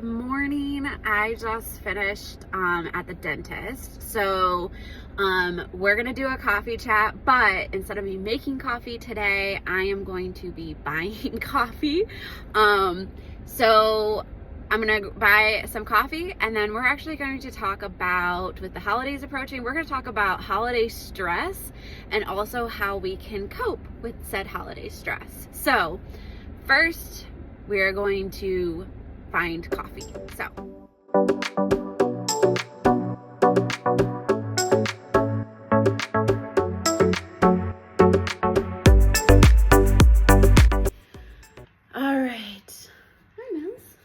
morning. I just finished at the dentist. So we're gonna do a coffee chat, but instead of me making coffee today, I am going to be buying coffee. So I'm gonna buy some coffee, and then we're actually going to talk about, with the holidays approaching, we're gonna talk about holiday stress and also how we can cope with said holiday stress. So first, we are going to find coffee. So all right. Hi, Mills.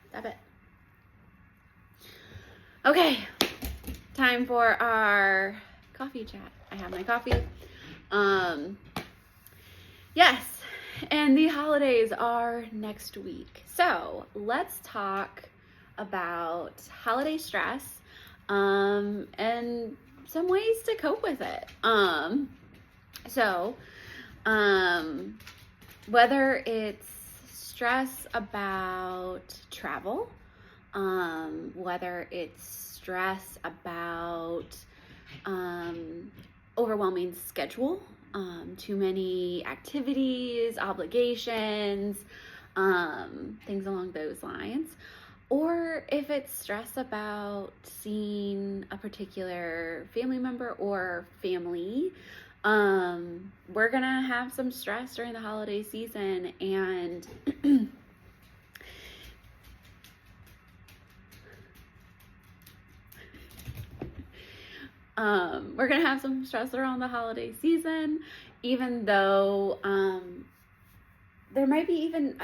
Stop it. Okay, time for our coffee chat. I have my coffee. Yes, and the holidays are next week. So let's talk about holiday stress and some ways to cope with it. Whether it's stress about travel, whether it's stress about overwhelming schedule, too many activities, obligations, things along those lines. Or if it's stress about seeing a particular family member or family, we're gonna have some stress during the holiday season, and we're gonna have some stress around the holiday season, even though there might be even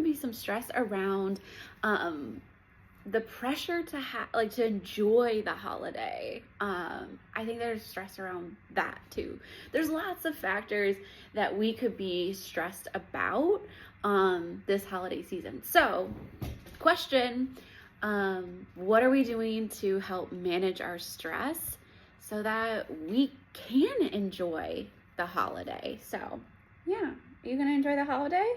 be some stress around the pressure to enjoy the holiday. I think there's stress around that too. There's lots of factors that we could be stressed about this holiday season. So, question, what are we doing to help manage our stress so that we can enjoy the holiday? So, yeah, are you gonna enjoy the holiday?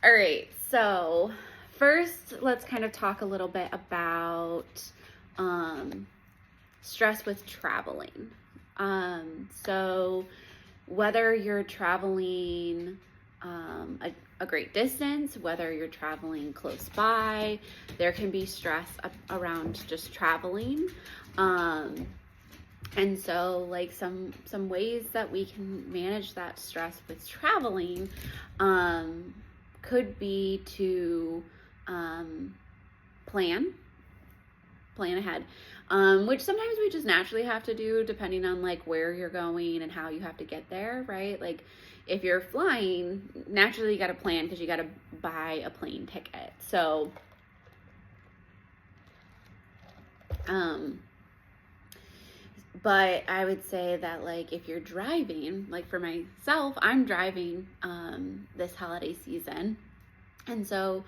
All right, so first let's kind of talk a little bit about stress with traveling. So whether you're traveling a great distance, whether you're traveling close by, there can be stress around just traveling. And so like some ways that we can manage that stress with traveling could be to plan ahead, which sometimes we just naturally have to do depending on like where you're going and how you have to get there, right? Like if you're flying, naturally you got to plan because you got to buy a plane ticket. So but I would say that like if you're driving, like for myself, I'm driving this holiday season, and so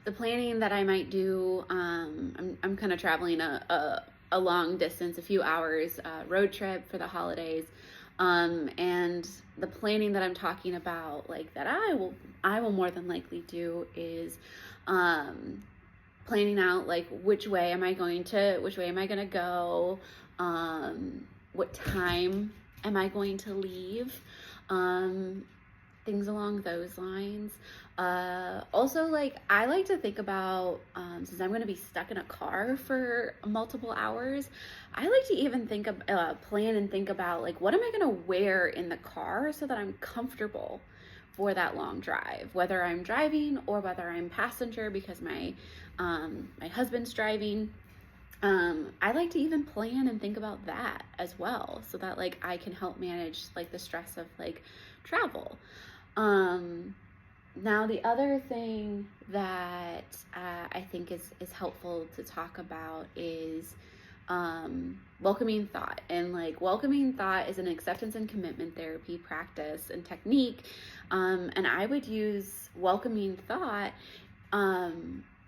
the planning that I might do, I'm kind of traveling a long distance, a few hours road trip for the holidays, and the planning that I'm talking about, like that I will more than likely do is planning out like which way am I gonna go, what time am I going to leave, things along those lines. Also, like I like to think about, since I'm going to be stuck in a car for multiple hours, I like to even plan and think about like what am I going to wear in the car so that I'm comfortable for that long drive, whether I'm driving or whether I'm passenger because my husband's driving. I like to even plan and think about that as well, so that like I can help manage like the stress of like travel. Now the other thing that I think is helpful to talk about is welcoming thought. And like welcoming thought is an acceptance and commitment therapy practice and technique, and I would use welcoming thought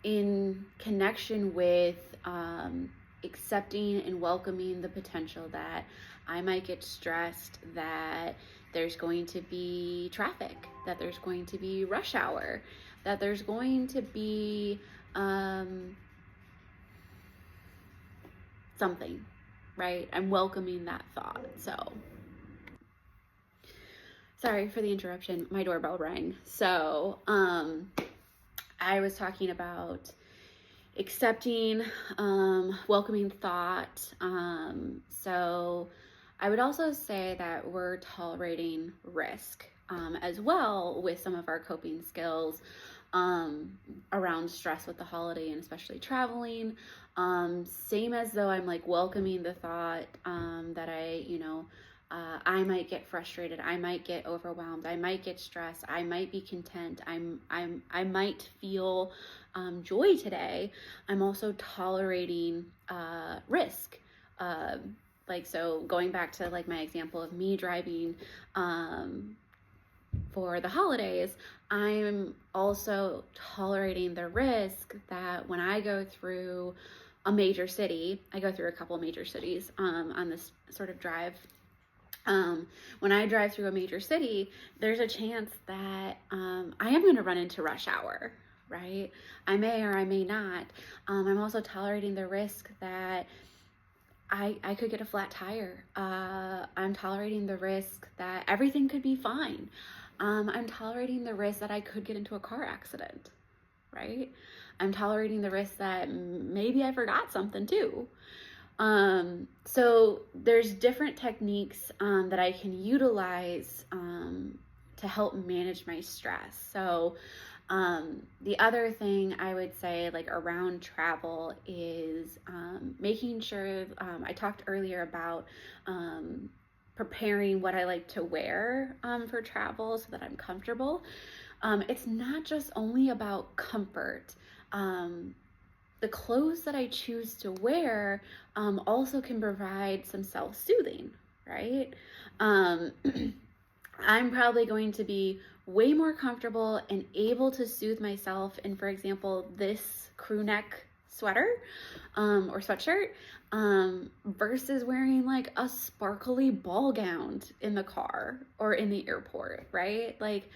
in connection with accepting and welcoming the potential that I might get stressed, that there's going to be traffic, that there's going to be rush hour, that there's going to be something, right? I'm welcoming that thought. So sorry for the interruption. My doorbell rang. So I was talking about accepting, welcoming thought. So I would also say that we're tolerating risk as well with some of our coping skills around stress with the holiday and especially traveling. Same as though I'm like welcoming the thought that I might get frustrated, I might get overwhelmed, I might get stressed, I might be content, I might feel joy today. I'm also tolerating risk. So going back to like my example of me driving for the holidays, I'm also tolerating the risk that when I go through a major city, I go through a couple major cities on this sort of drive. When I drive through a major city, there's a chance that I am going to run into rush hour, right? I may or I may not. I'm also tolerating the risk that I could get a flat tire. I'm tolerating the risk that everything could be fine. I'm tolerating the risk that I could get into a car accident, right? I'm tolerating the risk that maybe I forgot something too. So there's different techniques that I can utilize to help manage my stress. So the other thing I would say like around travel is making sure, I talked earlier about preparing what I like to wear for travel so that I'm comfortable. It's not just only about comfort. The clothes that I choose to wear also can provide some self-soothing, right? I'm probably going to be way more comfortable and able to soothe myself in, for example, this crew neck sweater or sweatshirt versus wearing like a sparkly ball gown in the car or in the airport, right? Like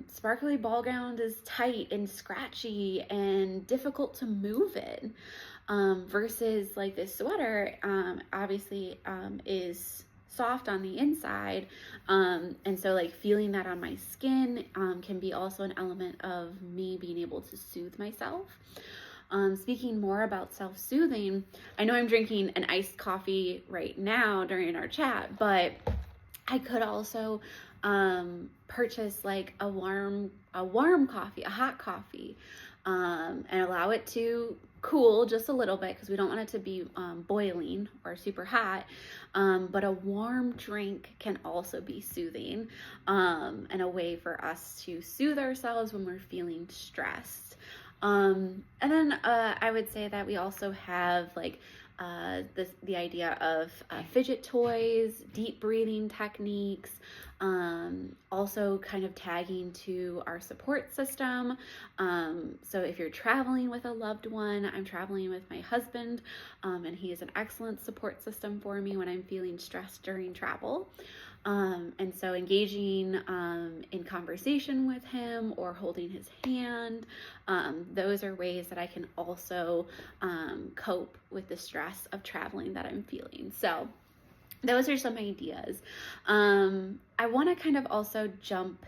sparkly ball gown is tight and scratchy and difficult to move in versus like this sweater obviously is soft on the inside, and so like feeling that on my skin can be also an element of me being able to soothe myself. Speaking more about self-soothing, I know I'm drinking an iced coffee right now during our chat, but I could also purchase like a warm coffee, a hot coffee, and allow it to cool just a little bit because we don't want it to be boiling or super hot. But a warm drink can also be soothing and a way for us to soothe ourselves when we're feeling stressed. And then I would say that we also have like the idea of fidget toys, deep breathing techniques, also kind of tagging to our support system. So if you're traveling with a loved one, I'm traveling with my husband, and he is an excellent support system for me when I'm feeling stressed during travel. And so engaging in conversation with him or holding his hand, those are ways that I can also cope with the stress of traveling that I'm feeling. So those are some ideas. I want to kind of also jump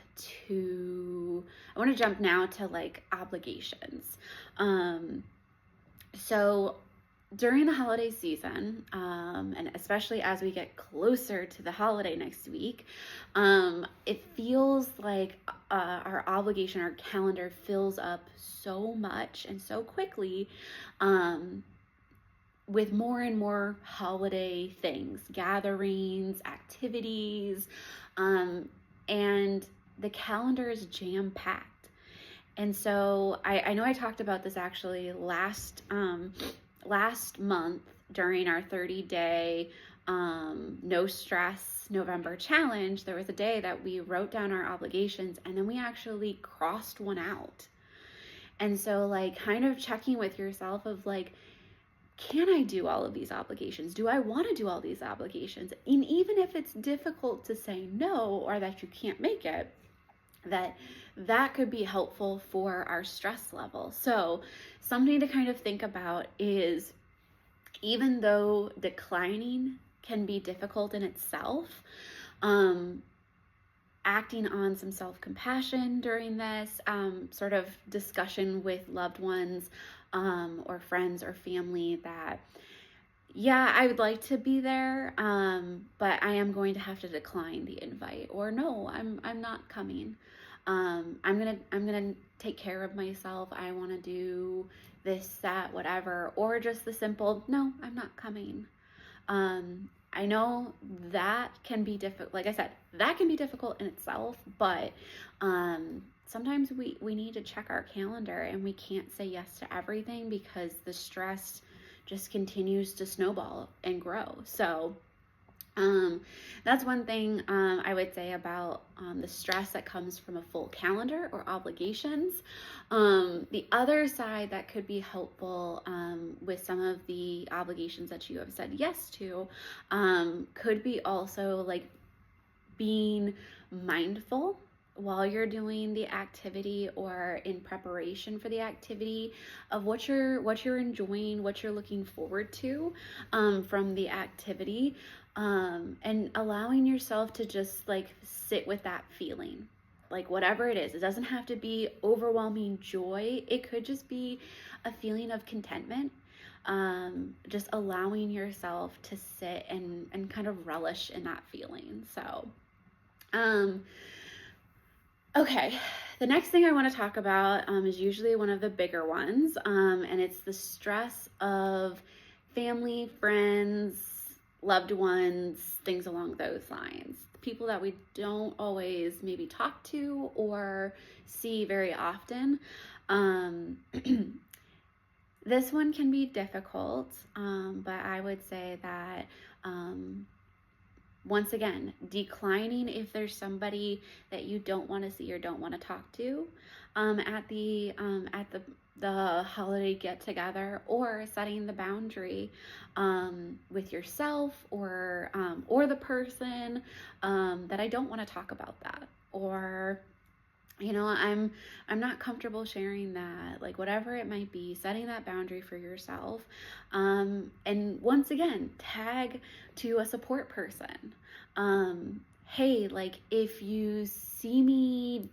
now to like obligations. So during the holiday season, and especially as we get closer to the holiday next week, it feels like our obligation, our calendar fills up so much and so quickly with more and more holiday things, gatherings, activities, and the calendar is jam-packed. And so I know I talked about this actually last month during our 30-day no stress November challenge. There was a day that we wrote down our obligations and then we actually crossed one out. And so like kind of checking with yourself of like, can I do all of these obligations? Do I want to do all these obligations? And even if it's difficult to say no, or that you can't make it, that could be helpful for our stress level. So something to kind of think about is, even though declining can be difficult in itself, acting on some self-compassion during this sort of discussion with loved ones or friends or family that, yeah, I would like to be there, but I am going to have to decline the invite, or no, I'm not coming. I'm gonna take care of myself. I want to do this, that, whatever, or just the simple, no, I'm not coming. I know that can be difficult. Like I said, that can be difficult in itself, but sometimes we need to check our calendar, and we can't say yes to everything because the stress just continues to snowball and grow. So that's one thing I would say about the stress that comes from a full calendar or obligations. The other side that could be helpful with some of the obligations that you have said yes to could be also like being mindful while you're doing the activity or in preparation for the activity of what you're enjoying, what you're looking forward to from the activity, and allowing yourself to just like sit with that feeling, like whatever it is. It doesn't have to be overwhelming joy. It could just be a feeling of contentment. Just allowing yourself to sit and kind of relish in that feeling. So okay, the next thing I want to talk about is usually one of the bigger ones, and it's the stress of family, friends, loved ones, things along those lines. People that we don't always maybe talk to or see very often. This one can be difficult, but I would say that once again, declining if there's somebody that you don't want to see or don't want to talk to at the holiday get together, or setting the boundary with yourself or the person that I don't want to talk about that, or I'm not comfortable sharing that, like whatever it might be, setting that boundary for yourself. And once again, tag to a support person. Hey, like if you see me,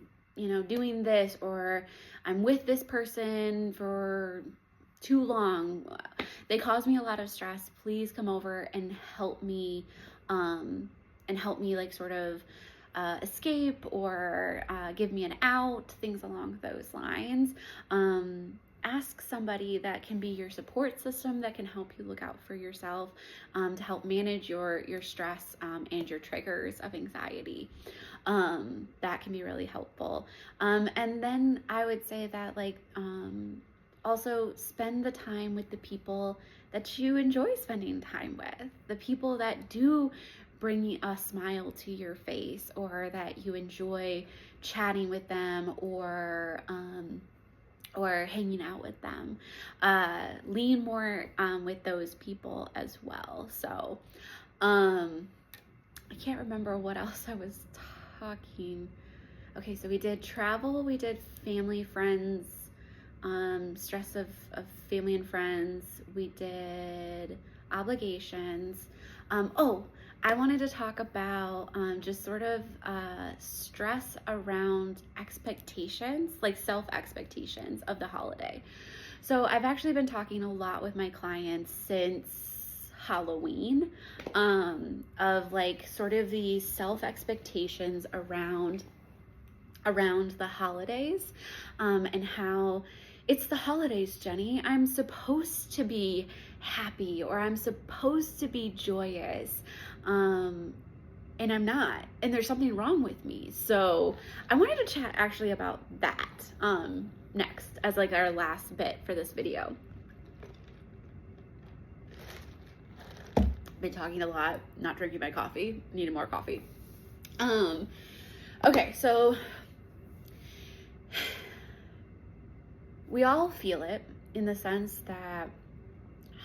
doing this, or I'm with this person for too long, they cause me a lot of stress, please come over and help me like sort of escape, or give me an out, things along those lines. Ask somebody that can be your support system, that can help you look out for yourself, to help manage your stress and your triggers of anxiety. That can be really helpful. And then I would say that also spend the time with the people that you enjoy spending time with, the people that do bring a smile to your face, or that you enjoy chatting with them, or hanging out with them. Lean more with those people as well. So I can't remember what else I was talking. Okay, so we did travel, we did family, friends, stress of family and friends, we did obligations. I wanted to talk about just sort of stress around expectations, like self-expectations of the holiday. So I've actually been talking a lot with my clients since Halloween of like sort of these self-expectations around the holidays, and how it's the holidays, Jenny. I'm supposed to be happy, or I'm supposed to be joyous, and I'm not, and there's something wrong with me. So I wanted to chat actually about that next, as like our last bit for this video. Been talking a lot, not drinking my coffee, needed more coffee. Okay, so we all feel it, in the sense that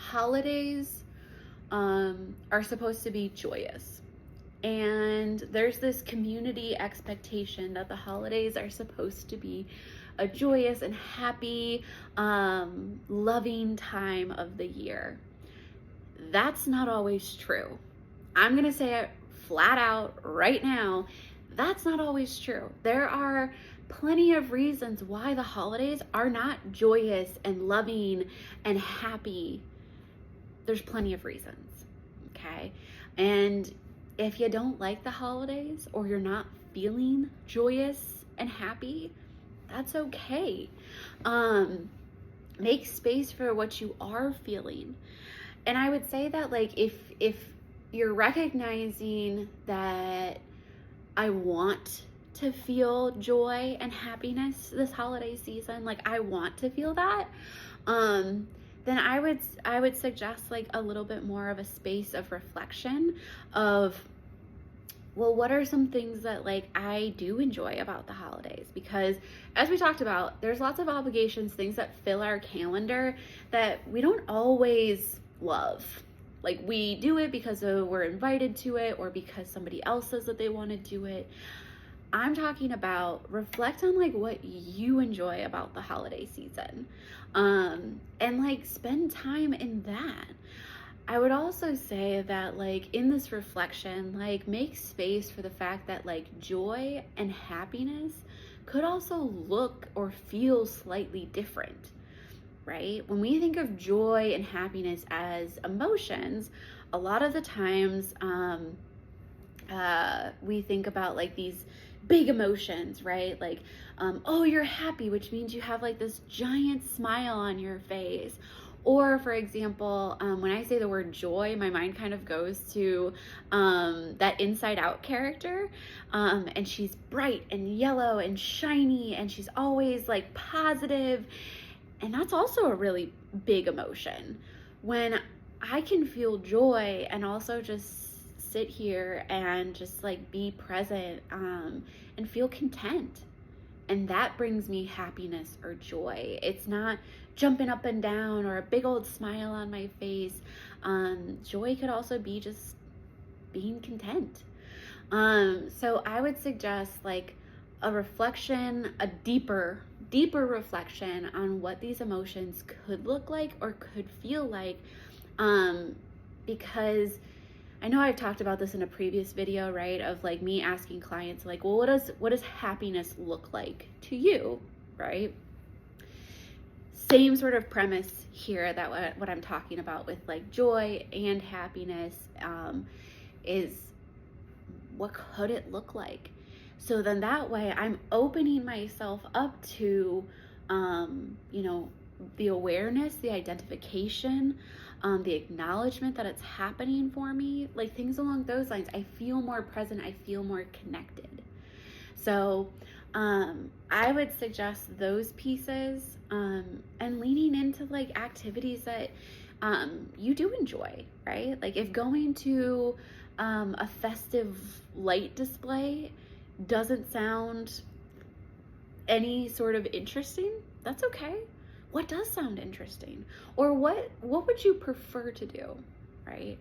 holidays are supposed to be joyous. And there's this community expectation that the holidays are supposed to be a joyous and happy, loving time of the year. That's not always true. I'm going to say it flat out right now. That's not always true. There are plenty of reasons why the holidays are not joyous and loving and happy. There's plenty of reasons, okay? And if you don't like the holidays or you're not feeling joyous and happy, that's okay. Make space for what you are feeling. And I would say that, like, if you're recognizing that I want to feel joy and happiness this holiday season, like I want to feel that, then I would suggest like a little bit more of a space of reflection of, well, what are some things that like I do enjoy about the holidays? Because as we talked about, there's lots of obligations, things that fill our calendar that we don't always love. Like we do it because we're invited to it or because somebody else says that they want to do it. I'm talking about reflect on like what you enjoy about the holiday season, and like spend time in that. I would also say that like in this reflection, like make space for the fact that like joy and happiness could also look or feel slightly different, right? When we think of joy and happiness as emotions, a lot of the times we think about like these big emotions, right? Like, oh, you're happy, which means you have like this giant smile on your face. Or for example, when I say the word joy, my mind kind of goes to that Inside Out character. And she's bright and yellow and shiny, and she's always like positive. And that's also a really big emotion. When I can feel joy and also just sit here and just like be present and feel content. And that brings me happiness or joy. It's not jumping up and down or a big old smile on my face. Joy could also be just being content. So I would suggest like a reflection, a deeper reflection on what these emotions could look like or could feel like. Because I know I've talked about this in a previous video, right? Of like me asking clients like, well, what does happiness look like to you, right? Same sort of premise here that what I'm talking about with like joy and happiness is what could it look like? So then that way I'm opening myself up to, the awareness, the identification, the acknowledgement that it's happening for me, like things along those lines. I feel more present. I feel more connected. So I would suggest those pieces and leaning into like activities that you do enjoy, right? Like if going to a festive light display doesn't sound any sort of interesting, that's okay. What does sound interesting? Or what would you prefer to do, right?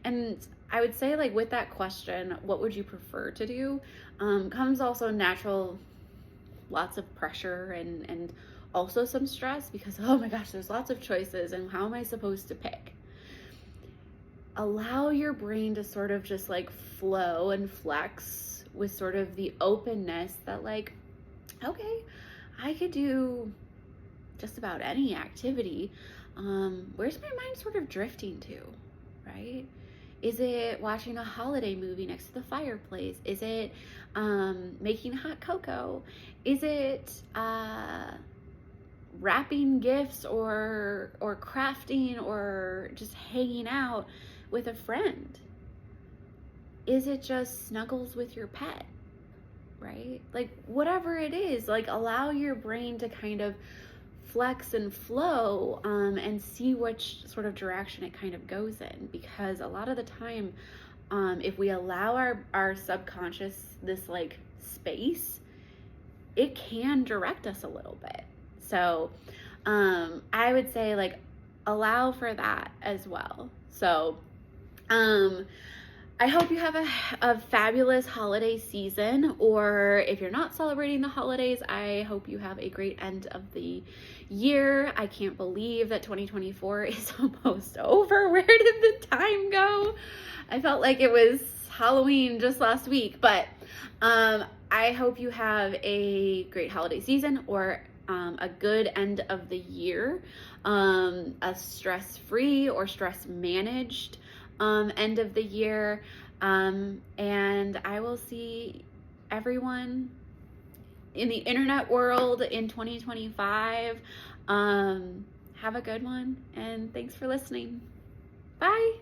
And I would say like with that question, what would you prefer to do, comes also natural, lots of pressure and also some stress because, oh my gosh, there's lots of choices and how am I supposed to pick? Allow your brain to sort of just like flow and flex with sort of the openness that like, okay, I could do just about any activity. Where's my mind sort of drifting to, right? Is it watching a holiday movie next to the fireplace? Is it making hot cocoa? Is it wrapping gifts or crafting or just hanging out with a friend? Is it just snuggles with your pet, right? Like whatever it is, like allow your brain to kind of flex and flow and see which sort of direction it kind of goes in, because a lot of the time if we allow our subconscious this like space, it can direct us a little bit. So I would say like allow for that as well. So, I hope you have a fabulous holiday season, or if you're not celebrating the holidays, I hope you have a great end of the year. I can't believe that 2024 is almost over. Where did the time go? I felt like it was Halloween just last week, but I hope you have a great holiday season, or a good end of the year, a stress-free or stress-managed end of the year, and I will see everyone in the internet world in 2025. Have a good one, and thanks for listening. Bye.